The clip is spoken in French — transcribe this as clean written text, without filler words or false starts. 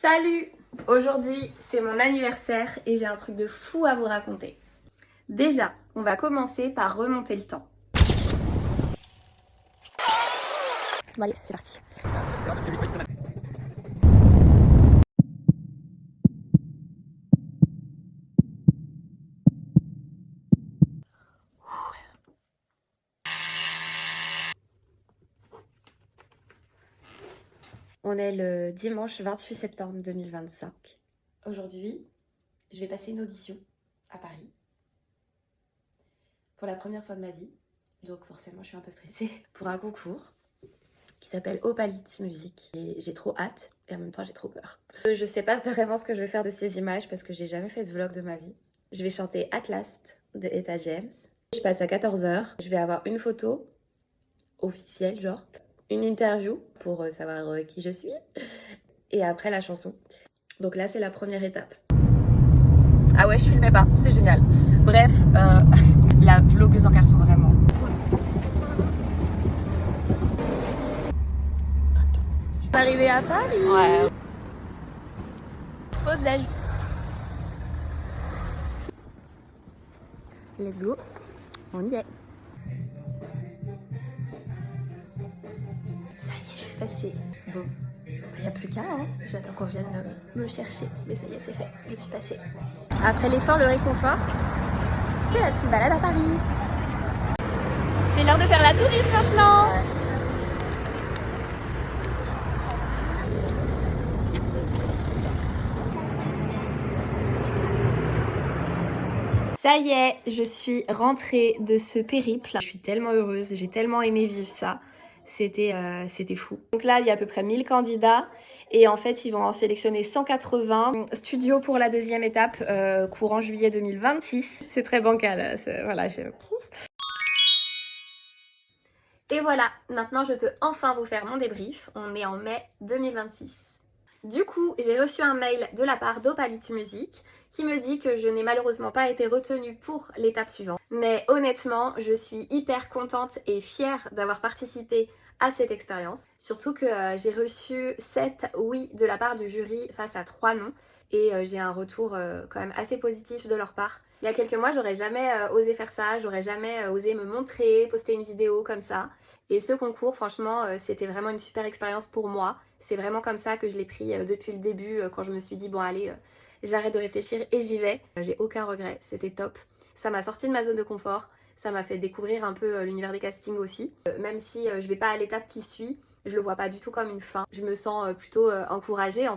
Salut! Aujourd'hui, c'est mon anniversaire et j'ai un truc de fou à vous raconter. Déjà, on va commencer par remonter le temps. Bon allez, c'est parti. On est le dimanche 28 septembre 2025. Aujourd'hui, je vais passer une audition à Paris. Pour la première fois de ma vie. Donc forcément, je suis un peu stressée. Pour un concours qui s'appelle Opalite Musique. Et j'ai trop hâte et en même temps, j'ai trop peur. Je sais pas vraiment ce que je vais faire de ces images parce que j'ai jamais fait de vlog de ma vie. Je vais chanter Atlas de Etta James. Je passe à 14h. Je vais avoir une photo officielle, genre. Une interview pour savoir qui je suis. Et après, la chanson. Donc là, c'est la première étape. Ah ouais, je filmais pas, c'est génial. Bref, la vlogueuse en carton, vraiment. Je suis arrivée à Paris. Ouais. Pause d'âge. Let's go. On y est. Ça y est, je suis passée. Bon, il n'y a plus qu'à, hein. J'attends qu'on vienne me chercher. Mais ça y est, c'est fait. Je suis passée. Après l'effort, le réconfort, c'est la petite balade à Paris. C'est l'heure de faire la touriste maintenant. Ouais. Ça y est, je suis rentrée de ce périple. Je suis tellement heureuse, j'ai tellement aimé vivre ça. C'était fou. Donc là, il y a à peu près 1000 candidats et en fait, ils vont en sélectionner 180. Studio pour la deuxième étape, courant juillet 2026. C'est très bancal. Voilà, Et voilà, maintenant je peux enfin vous faire mon débrief. On est en mai 2026. Du coup, j'ai reçu un mail de la part d'Opalite Musique qui me dit que je n'ai malheureusement pas été retenue pour l'étape suivante. Mais honnêtement, je suis hyper contente et fière d'avoir participé à cette expérience. Surtout que j'ai reçu 7 oui de la part du jury face à 3 non. Et j'ai un retour quand même assez positif de leur part. Il y a quelques mois, j'aurais jamais osé faire ça, j'aurais jamais osé me montrer, poster une vidéo comme ça. Et ce concours, franchement, c'était vraiment une super expérience pour moi. C'est vraiment comme ça que je l'ai pris depuis le début, quand je me suis dit, bon allez, j'arrête de réfléchir et j'y vais. J'ai aucun regret, c'était top. Ça m'a sorti de ma zone de confort, ça m'a fait découvrir un peu l'univers des castings aussi. Même si je vais pas à l'étape qui suit, je le vois pas du tout comme une fin. Je me sens plutôt encouragée.